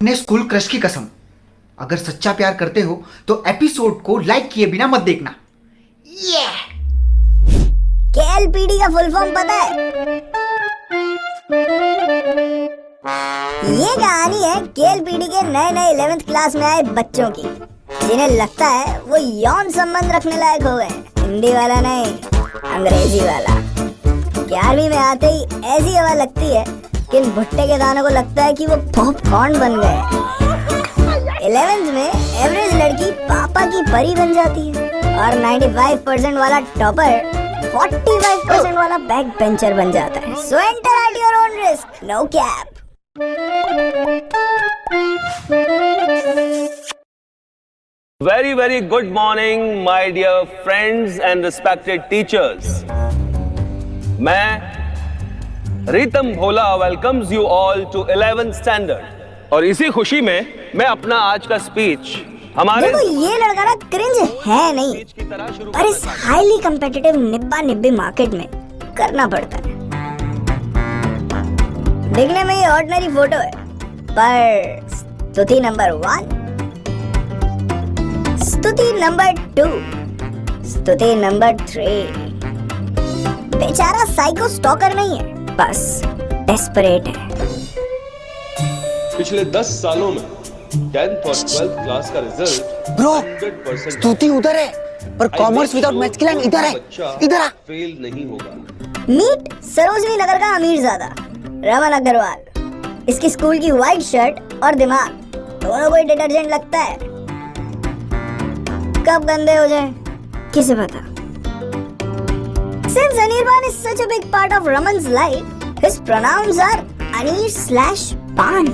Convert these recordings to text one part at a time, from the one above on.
अपने school crush की कसम, अगर सच्चा प्यार करते हो तो एपिसोड को लाइक किए बिना मत देखना। ये केएलपीडी का फुल फॉर्म पता है? ये कहानी है केएलपीडी के नए नए 11th क्लास में आए बच्चों की, जिन्हें लगता है वो यौन संबंध रखने लायक हो गए। हिंदी वाला नहीं, अंग्रेजी वाला। 11वीं में आते ही ऐसी हवा लगती है कि इन भुट्टे के दानों को लगता है कि वो पॉपकॉर्न बन गए। 11th में एवरेज लड़की पापा की परी बन जाती है और 95% वाला टॉपर 45% वाला बैक बेंचर बन जाता है। So enter at your own risk, no cap. Very good morning, my dear friends and respected teachers. मैं Ritam Bhola welcomes you all to 11th standard. और इसी खुशी में मैं अपना आज का स्पीच हमारे देखो ये लड़का ना क्रिंज है नहीं, पर इस हाईली कंपेटिटिव निब्बा निब्बी मार्केट में करना पड़ता है। देखने में ये ऑर्डिनरी फोटो है, पर स्तुति नंबर 1, स्तुति नंबर 2, स्तुति नंबर 3। बेचारा साइको स्टॉकर नहीं है, बस डेस्परेट है। पिछले 10 सालों में 10th और 12th क्लास का रिजल्ट ब्रो, स्तुति उधर है, पर कॉमर्स विदाउट मैथ्स की लाइन इधर है। इधर आ। फेल नहीं होगा। मीट सरोजनी नगर का अमीरजादा रमन अग्रवाल। इसकी स्कूल की व्हाइट शर्ट और दिमाग दोनों कोई डिटर्जेंट लगता है। कब गंदे हो जाए किसे पता। Since Anirban is such a big part of Raman's life, his pronouns are Anir/Pan.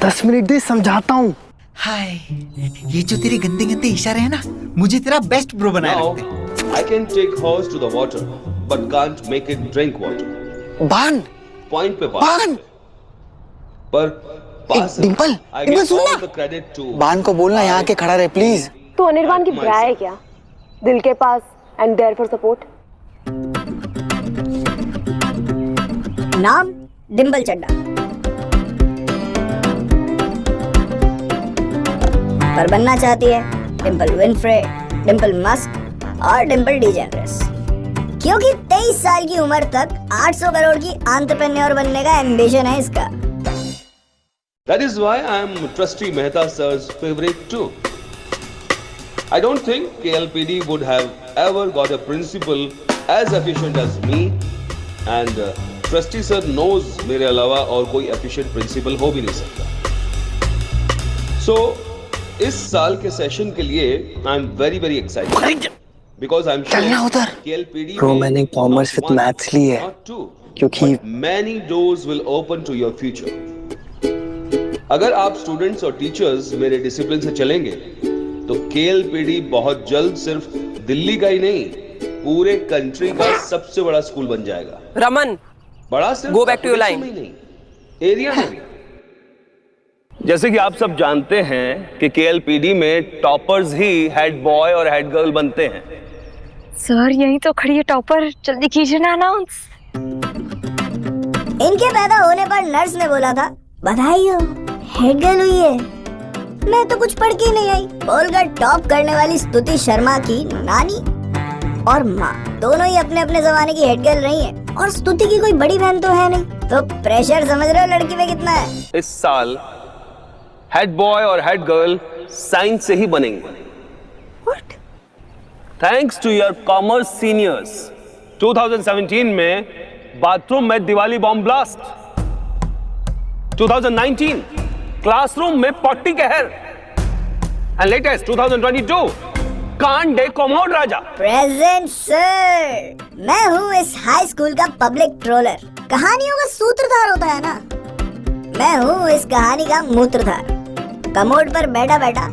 10 minute दे, समझाता हूँ। हाय, ये जो तेरे गंदे गंदे इशारे हैं ना, मुझे तेरा बेस्ट ब्रो बनाए Now, रखते हैं। I can take horse to the water, but can't make it drink water. बान, Point पे पास। बान। पर पास Dimple, I Dimple give soon all ना। the credit to बान को बोलना यहाँ के खड़ा रहे प्लीज। तो अनिर्बान की ब्रा है क्या? दिल के पास एंड देयर फॉर सपोर्ट। नाम डिंपल चड्डा, पर बनना चाहती है डिंपल विनफ्रे, डिंपल मस्क और डिंपल डीजेनरस, क्योंकि 23 साल की उम्र तक 800 करोड़ की एंटरप्रेन्योर बनने का एम्बिशन है इसका। That is why I am Trustee Mehta sir's favorite too. I don't think KLPD would have ever got a principal as efficient as me, and Trustee sir knows मेरे अलावा और कोई efficient principal हो भी नहीं सकता। So इस साल के सेशन के लिए I am very excited because I am चलना sure उधर। KLPD Bro, मैंने commerce with maths ली है, क्योंकि many doors will open to your future. अगर आप स्टूडेंट्स और टीचर्स मेरे डिसिप्लिन से चलेंगे तो केएलपीडी बहुत जल्द सिर्फ दिल्ली का ही नहीं, पूरे कंट्री का सबसे बड़ा स्कूल बन जाएगा। रमन, बड़ा सिर्फ Go back to your line. में नहीं, एरिया में भी। जैसे कि आप सब जानते हैं कि केएलपीडी में टॉपर्स ही हेड बॉय और हेड गर्ल बनते हैं। सर यही तो खड़ी है टॉपर, जल्दी कीजिए ना अनाउंस। इनके पैदा होने पर नर्स ने बोला था बधाई हो, हेड गर्ल हुई है। मैं तो कुछ पढ़ के नहीं आई बोलकर टॉप करने वाली स्तुति शर्मा की नानी और माँ दोनों ही अपने अपने जमाने की हेड गर्ल रही हैं, और स्तुति की कोई बड़ी बहन तो है नहीं, तो प्रेशर समझ रहे हो लड़की पे कितना है। इस साल हेड बॉय और हेड गर्ल साइंस से ही बनेंगे। What? Thanks to your commerce seniors. 2017 में बाथरूम में दिवाली बॉम्ब ब्लास्ट, 2019 क्लासरूम में पॉटी कहर, एंड लेटेस्ट 2022 कांड डे कॉमोड राजा। प्रेजेंट सर, मैं हूँ इस हाई स्कूल का पब्लिक ट्रोलर। कहानियों का सूत्रधार होता है ना, मैं हूँ इस कहानी का मूत्रधार। कमोड पर बैठा बैठा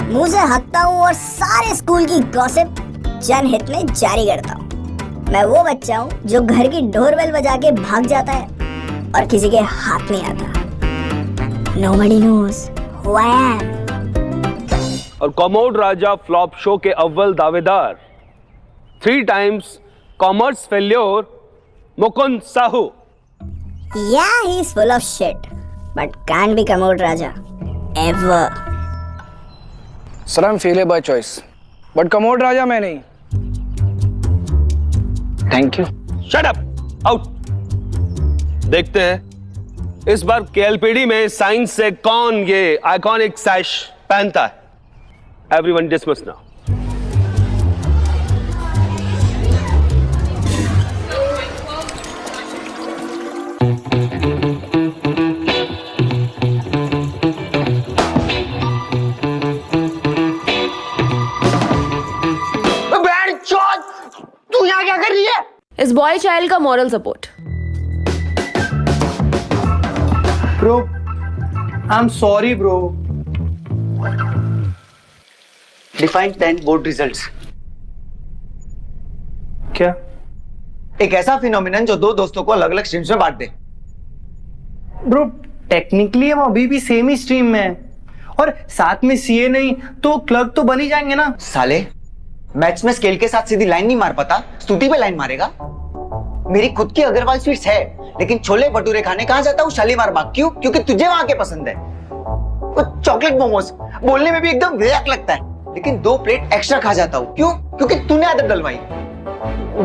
मुंह से हकता हूँ और सारे स्कूल की गॉसिप जनहित में जारी करता हूँ। मैं वो बच्चा हूँ जो घर की डोरबेल बजा के भाग जाता है और किसी के हाथ नहीं आता। Nobody knows who I am. और कॉमोड राजा फ्लॉप शो के अव्वल दावेदार, 3 times commerce failure Mukund Sahu. Yeah, he's full of shit. but can't be Commode Raja. Ever. Sir I am failure by choice, but commode Raja मैं नहीं। Thank you. Shut up, out. देखते हैं इस बार KLPD में science से कौन ये आइकॉनिक सैश पहनता है। Everyone dismiss now. तू यहाँ क्या कर रही है? इस बॉय चाइल्ड का moral support. Bro I am sorry bro. Define 10 board results. क्या? एक ऐसा फिनोमिनन जो दो दोस्तों को अलग अलग स्ट्रीम्स में बांट दे। ब्रो टेक्निकली हम अभी भी सेम ही स्ट्रीम में हैं, और साथ में सीए नहीं तो क्लर्क तो बन ही जाएंगे ना। साले मैथ्स में स्केल के साथ सीधी लाइन नहीं मार पाता, स्तुति पे लाइन मारेगा। मेरी खुद की अग्रवाल स्वीट्स है, लेकिन छोले भटूरे खाने कहाँ जाता हूँ? शालीमार बाग। क्यों? क्योंकि तुझे वहां के पसंद है। वो चॉकलेट मोमोज बोलने में भी एकदम बेहद लगता है, लेकिन 2 प्लेट एक्स्ट्रा खा जाता हूँ। क्यों? क्योंकि तूने आदत डलवाई।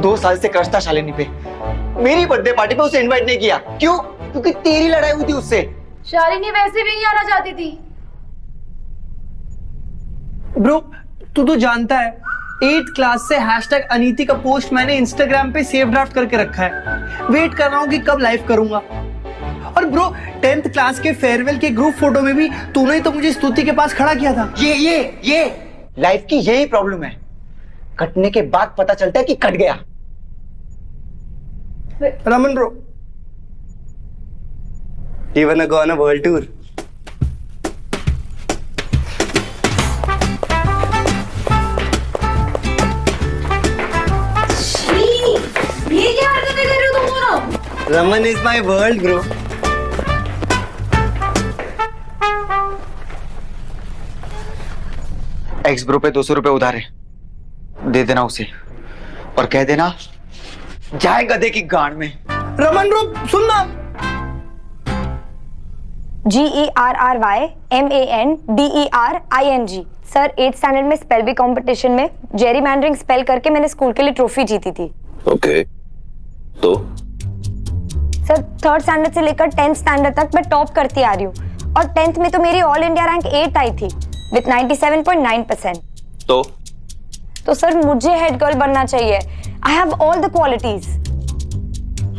2 साल से क्रश था शालिनी पे, मेरी बर्थडे पार्टी पे उसे इन्वाइट नहीं किया। क्यों? क्योंकि तेरी लड़ाई हुई थी उससे। शालिनी वैसे भी नहीं आना चाहती थी। ब्रो तू तो जानता है 8th क्लास से हैशटैग अनीति का पोस्ट मैंने इंस्टाग्राम पे सेव ड्राफ्ट करके रखा है। वेट कर रहा हूँ कि कब लाइव करूंगा। और ब्रो 10th क्लास के फेयरवेल के ग्रुप फोटो में भी तूने ही तो मुझे स्तुति के पास खड़ा किया था। ये लाइफ की यही प्रॉब्लम है, कटने के बाद पता चलता है कि कट गया। Raman bro, you wanna go on a world tour? ये क्या हरकतें कर रहे हो तुम दोनों? Raman is my world bro. X bro पे 200 रुपए उधार है, दे देना उसे और कह देना जाए गधे की गांड में। रमन ब्रो सुन ना। GERRYMANDERING। सर 8th स्टैंडर्ड में स्पेल बी कंपटीशन में जेरी मैंडरिंग स्पेल करके मैंने स्कूल के लिए ट्रॉफी जीती थी। ओके, तो सर 3rd स्टैंडर्ड से लेकर 10th स्टैंडर्ड तक मैं टॉप करती आ रही हूँ, और 10th में तो मेरी ऑल इंडिया रैंक 8 आई थी विद 97.9%। तो सर मुझे हेड गर्ल बनना चाहिए। I have all the qualities.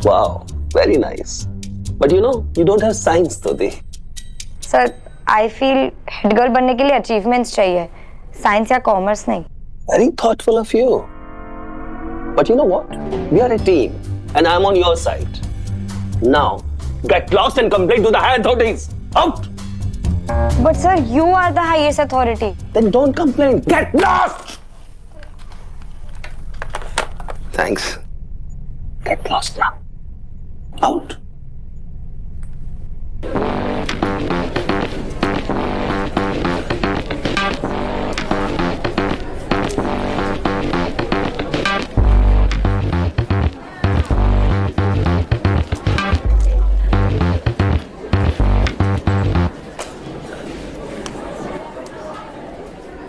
Wow, very nice, but you know you don't have science तो दे। Sir I feel head girl बनने के लिए अचीवमेंट्स चाहिए, साइंस या कॉमर्स नहीं। Very thoughtful of you. But you know what? We are a team, and I'm on your side. Now, get lost and complain to the higher authorities. Out! But sir you are the highest authority. Then don't complain. Get lost! Thanks. Get lost now. Out.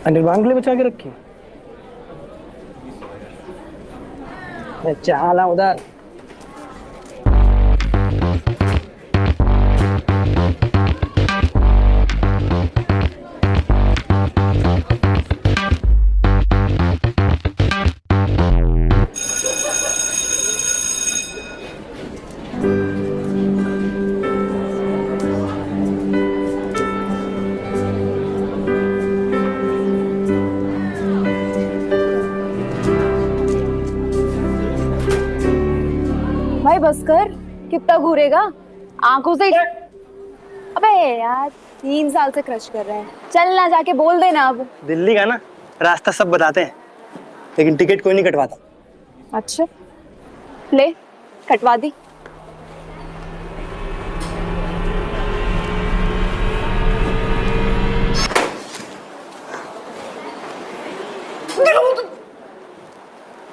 Anirban के लिए बचा के रखी। मैं चाला उधर। भाई बस कर, कितना घूरेगा आंखों से। अबे यार 3 साल से क्रश कर रहे हैं, चल ना जाके बोल देना अब। दिल्ली का ना रास्ता सब बताते हैं, लेकिन टिकट कोई नहीं कटवाता। अच्छा ले कटवा दी।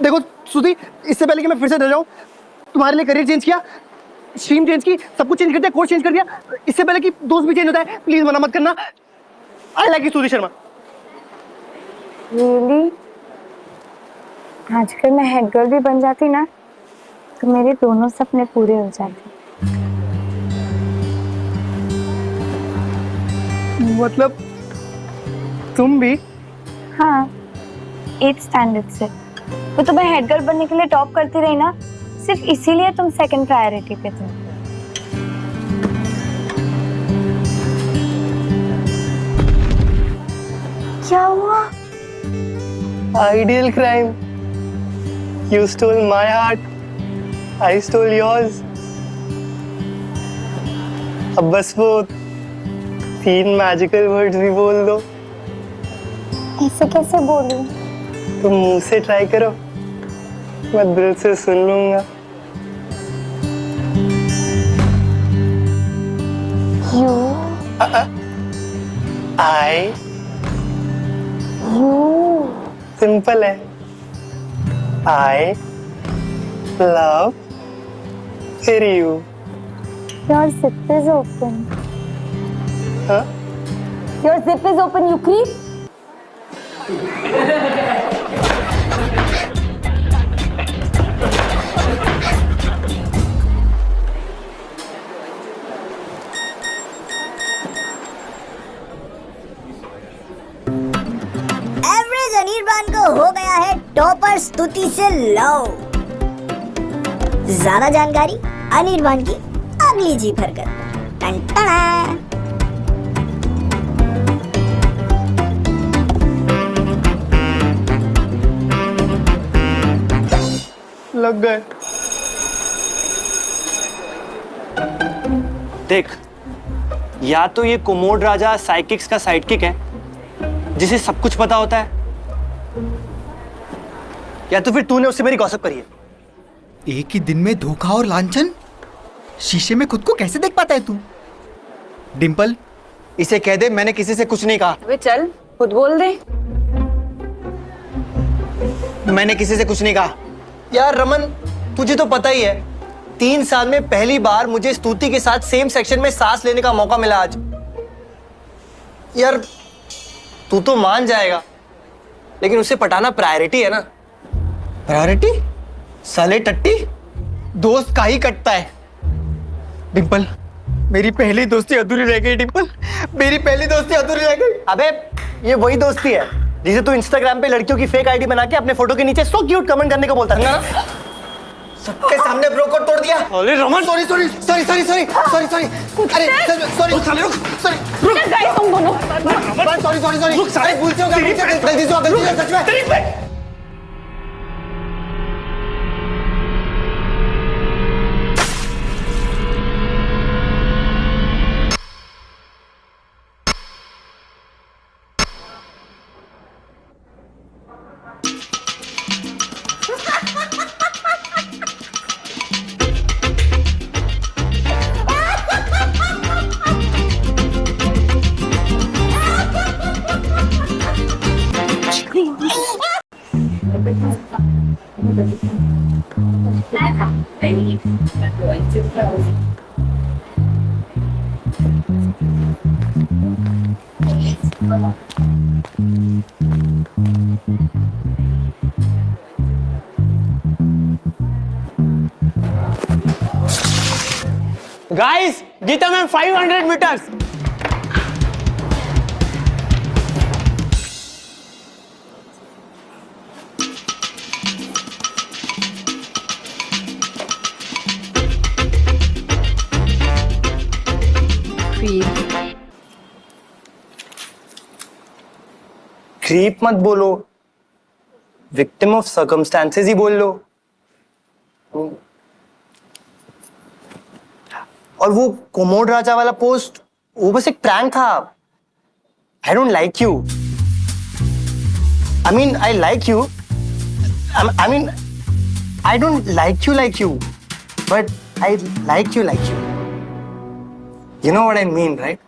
देखो सुधी, इससे पहले कि मैं फिर से डर जाऊं, तुम्हारे लिए करियर चेंज किया, स्ट्रीम चेंज की, सब कुछ चेंज कर दिया, कोर्स चेंज कर दिया, इससे पहले कि दोस्त भी चेंज होता है। प्लीज मना मत करना। आई लाइक यू स्तुति शर्मा। रियली आजकल मैं हेड गर्ल भी बन जाती ना तो मेरे दोनों सपने पूरे हो जाते। मतलब तुम भी? हाँ, 8th स्टैंडर्ड से। वो तो मैं हेड गर्ल बनने के लिए टॉप करती रही ना, सिर्फ इसीलिए तुम सेकंड प्रायोरिटी पे थे। क्या हुआ? Ideal crime. You stole my heart. I stole yours. अब बस वो 3 मैजिकल वर्ड्स भी बोल दो। ऐसे कैसे बोलूं? तुम मुंह से ट्राई करो, मैं दिल से सुन लूंगा। You, I you. सिंपल है। I love you. Your zip is open. Huh? Your zip is open, you creep. Average Anirban को हो गया है टॉपर स्तुति से लव। ज्यादा जानकारी अनिर्बान की अगली जीप हरकत। टन टना। लग गए। देख, या तो ये कोमोड राजा साइकिक्स का साइडकिक है जिसे सब कुछ पता होता है, या तो फिर तूने उससे मेरी गॉसिप करी है। एक ही दिन में धोखा और लांछन। शीशे में खुद को कैसे देख पाता है तू? डिंपल, इसे कह दे मैंने किसी से कुछ नहीं कहा। वे चल खुद बोल दे। मैंने किसी से कुछ नहीं कहा। यार रमन, तुझे तो पता ही है, 3 साल में पहली बार मुझे स्तुति के साथ सेम सेक्शन में सांस लेने का मौका मिला आज। यार तू तो मान जाएगा, लेकिन उसे पटाना प्रायोरिटी है ना। प्रायोरिटी? साले टट्टी, दोस्त का ही कटता है। डिंपल, मेरी पहली दोस्ती अधूरी रह गई। डिंपल, मेरी पहली दोस्ती अधूरी रह गई। अबे ये वही दोस्ती है जिसे तू इंस्टाग्राम पे लड़कियों की फेक आईडी बना के अपने फोटो के नीचे सो क्यूट कमेंट करने को बोलता है ना। सबके सामने ब्रो कोड तोड़ दिया। अरे Raman, sorry sorry sorry sorry sorry sorry sorry अरे सॉरी सॉरी तुम दोनों सॉरी सॉरी सॉरी सारे भूल से हो गया, गलती से हो गया, सच में। Guys, Gita ma'am 500 meters. Creep मत बोलो, विक्टिम ऑफ सर्कमस्टांसेस ही बोल लो। और वो कोमोड राजा वाला पोस्ट, वो बस एक प्रैंक था। I don't like you. I mean I like you. I mean I don't like you but I like you like you. You know what I mean, right?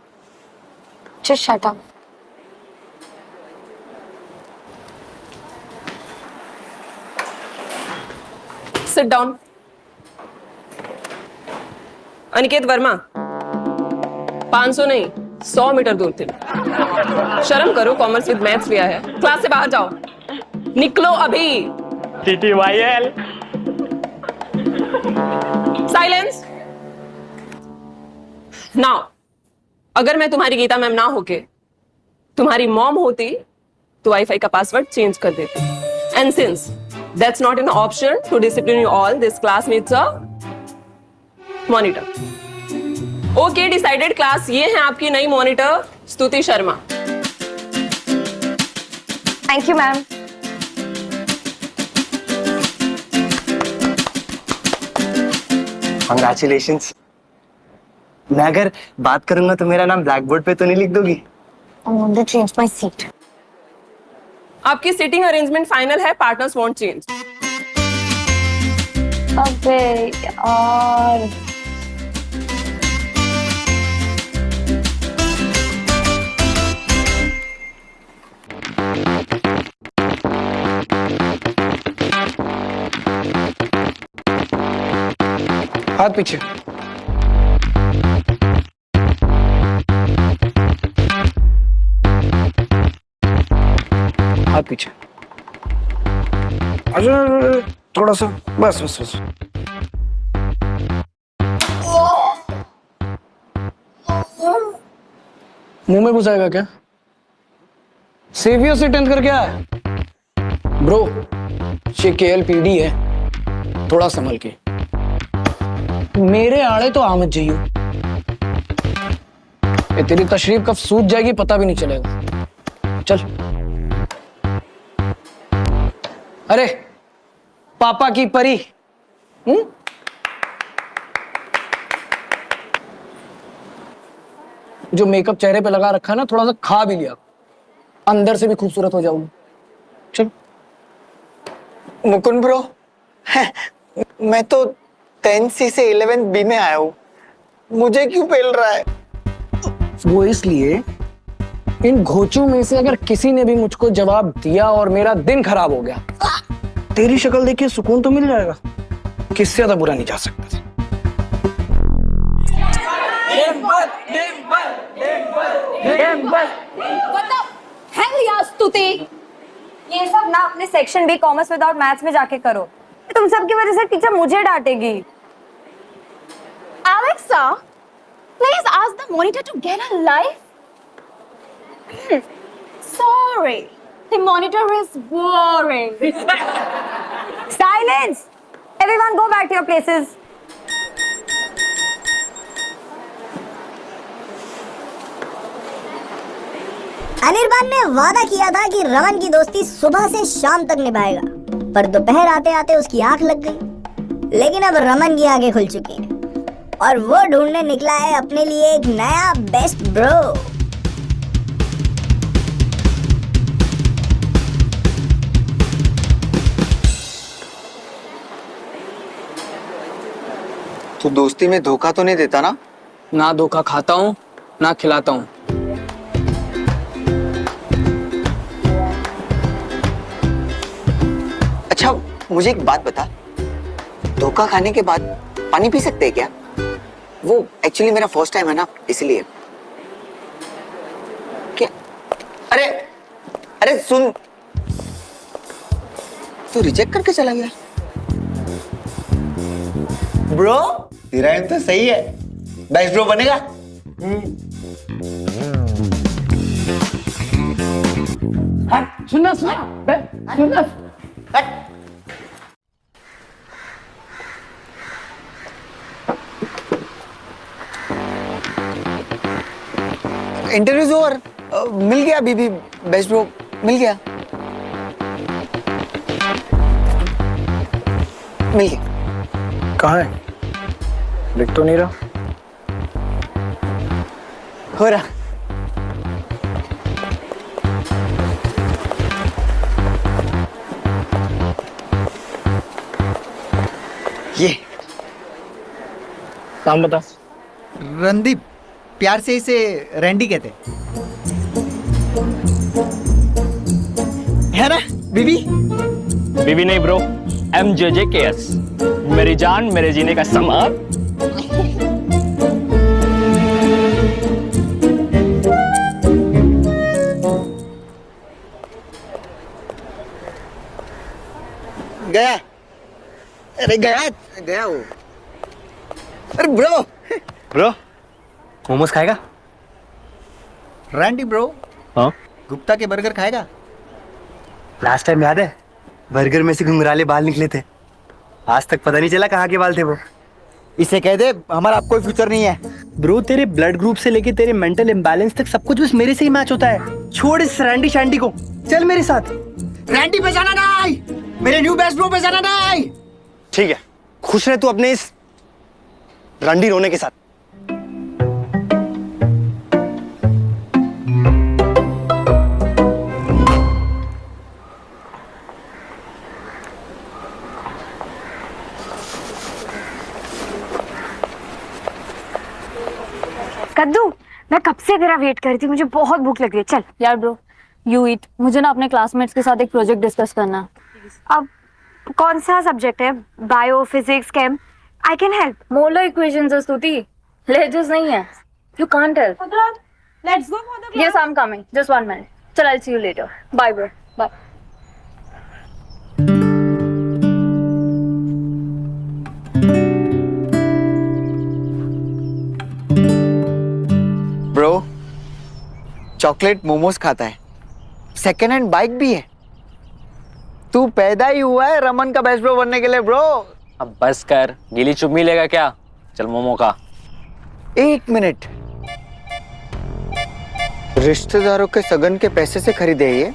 Just shut up. Sit down. Aniket Verma 500 नहीं 100 metre दूर थे। शर्म करो, commerce with maths लिया है। Class से बाहर जाओ, निकलो अभी। TTYL। साइलेंस। नाउ अगर मैं तुम्हारी गीता मैम ना होके तुम्हारी मॉम होती तो वाईफाई का पासवर्ड चेंज कर देती। And since that's not an option to discipline you all, this class needs a monitor. Okay decided class, ये है आपकी नई monitor Stuti Sharma. Thank you ma'am. Congratulations. मैं अगर बात करूंगा तो मेरा नाम ब्लैक बोर्ड पे तो नहीं लिख दोगी? I want to change my seat. आपकी सीटिंग अरेंजमेंट फाइनल है, पार्टनर्स वोंट चेंज। अबे यार। हाथ पीछे। हाथ पीछे। अच्छा थोड़ा सा, बस बस बस। मुंह में घुसाएगा क्या? सेवियर से 10th करके आया ब्रो। ये KLPD है, थोड़ा संभल के। मेरे आड़े तो आमद जाइयो, ये तेरी तशरीफ कब सूझ जाएगी पता भी नहीं चलेगा। चल। अरे पापा की परी। जो मेकअप चेहरे पे लगा रखा है ना, थोड़ा सा खा भी लिया, अंदर से भी खूबसूरत हो जाऊंगी। चल। मुकुंद ब्रो, मैं तो 10th C से 11th B में आया हूँ, मुझे क्यों पेल रहा है? वो इसलिए, इन घोचों में से अगर किसी ने भी मुझको जवाब दिया और मेरा दिन खराब हो गया, तेरी शक्ल देखिए सुकून तो मिल जाएगा, किससे ज्यादा बुरा नहीं जा सकता। स्तुति, ये सब ना अपने section B commerce without maths में जाके करो। तुम सबकी वजह से टीचर मुझे डांटेगी। Alexa, please ask the monitor to get a life. Sorry, the monitor is boring. Silence! Everyone go back to your places. Anirban ने वादा किया था कि रमन की दोस्ती सुबह से शाम तक निभाएगा, पर दोपहर आते आते उसकी आंख लग गई। लेकिन अब रमन की आंखें खुल चुकी हैं और वो ढूंढने निकला है अपने लिए एक नया बेस्ट ब्रो। तू दोस्ती में धोखा तो नहीं देता ना? ना धोखा खाता हूँ ना खिलाता हूँ। अच्छा मुझे एक बात बता, धोखा खाने के बाद पानी पी सकते हैं क्या? वो एक्चुअली मेरा फर्स्ट टाइम है ना, इसलिए। क्या? अरे अरे सुन, तू रिजेक्ट करके चला गया। ब्रो तेरा एम तो सही है, बेस्ट ब्रो बनेगा। सुनना सुनना। इंटरव्यू ओवर, मिल गया बीबी, बेस्ट ब्रो मिल गया, मिल गया। कहाँ है? दिख तो नहीं रहा। हो रहा। ये नाम बता। रणदीप, प्यार से इसे रैंडी कहते है ना बीबी? बीबी नहीं ब्रो, MJJKS, मेरी जान मेरे जीने का सामान। गया, अरे गया वो। अरे ब्रो ब्रो मोमोज खाएगा? रैंडी ब्रो, हाँ गुप्ता के बर्गर खाएगा? लास्ट टाइम याद है बर्गर में से घुंघराले बाल निकले थे, आज तक पता नहीं चला कहाँ के बाल थे वो। इसे कह दे हमारा अब कोई फ्यूचर नहीं है। ब्रो तेरे ब्लड ग्रुप से लेके तेरे मेंटल इम्बैलेंस तक सब कुछ बस मेरे से ही मैच होता है। छोड़ इस रैंडी शैंडी को, चल मेरे साथ। रैंडी पे जाना नहीं, मेरे न्यू बेस्ट ब्रो पे जाना नहीं। ठीक है, खुश रह तू अपने इस रंडी रोने के साथ। कद्दू, मैं कब से तेरा वेट कर रही थी, मुझे बहुत भूख लग रही है। चल यार ब्रो, यू ईट। मुझे ना अपने क्लासमेट्स के साथ एक प्रोजेक्ट डिस्कस करना है। अब कौन सा सब्जेक्ट है? Bio, physics, chem? I can help. Molar equations है स्तुति, लेजेस नहीं है। You can't help. Let's go for the yes I am coming, just 1 minute. चल I see you later. Bye bro, bye. Bro chocolate momos खाता है, second hand bike भी है। तू पैदा ही हुआ है रमन का बेस्ट ब्रो बनने के लिए ब्रो। अब बस कर, गीली चुम्मी लेगा क्या? चल मोमो का। 1 मिनट, रिश्तेदारों के सगन के पैसे से खरीदे ये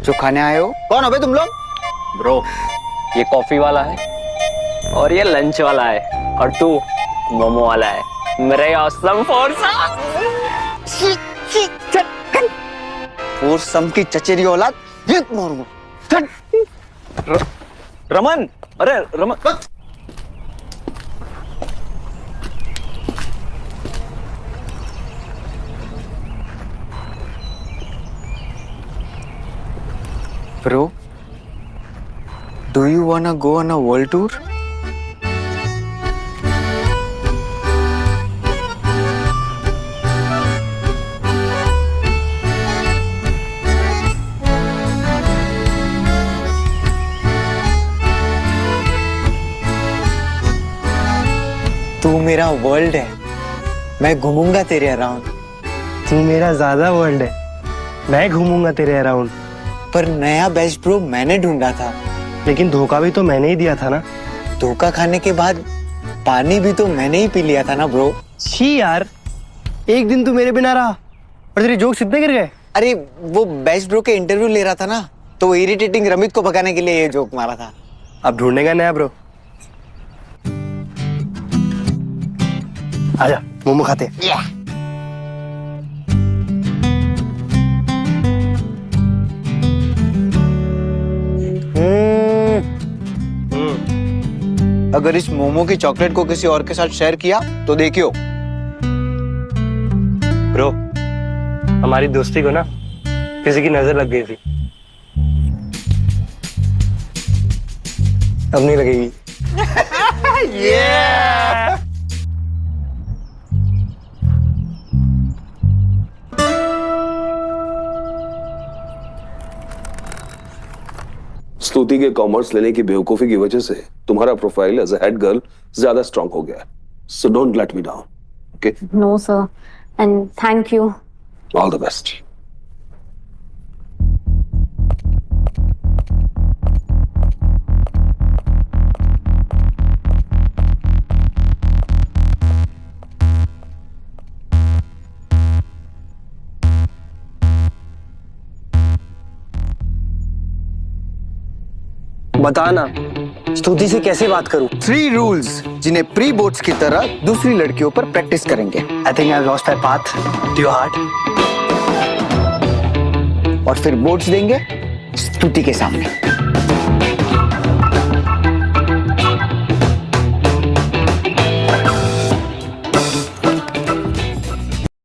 जो खाने आए हो? कौन हो बे तुम लोग? ब्रो ये कॉफी वाला है और ये लंच वाला है और तू मोमो वाला है। मेरे ऑसम फोरसम की चचेरी औलाद, ये मारूंगा। रमन, अरे Raman Bro, do you wanna go on a world tour? तू मेरा वर्ल्ड है, मैं घूमूंगा तेरे अराउंड। तू मेरा ज्यादा वर्ल्ड है, मैं घूमूंगा तेरे अराउंड। पर नया बेस्ट ब्रो मैंने ढूंढा था। लेकिन धोखा भी तो मैंने ही दिया था ना। धोखा खाने के बाद पानी भी तो मैंने ही पी लिया था ना ब्रो। छी यार, एक दिन तू मेरे बिना रहा और तेरे जोक्स इतने गिर गए। अरे वो बेस्ट ब्रो के इंटरव्यू ले रहा था ना, तो वो इरिटेटिंग रमित को भगाने के लिए ये जोक मारा था। अब ढूंढेगा नया ब्रो। आजा मोमो खाते। अगर इस मोमो की चॉकलेट को किसी और के साथ शेयर किया तो देखियो। ब्रो हमारी दोस्ती को ना किसी की नजर लग गई थी, अब नहीं लगेगी। स्तुति के कॉमर्स लेने की बेवकूफी की वजह से तुम्हारा profile as a head girl ज्यादा स्ट्रांग हो गया है। So don't let me down, okay? No sir, and thank you. All the best. बताना स्तुति से कैसे बात करूं? 3 रूल्स जिन्हें प्री बोर्ड्स की तरह दूसरी लड़कियों पर प्रैक्टिस करेंगे। I think I lost my path to your heart. और फिर बोर्ड्स देंगे स्तुति के सामने।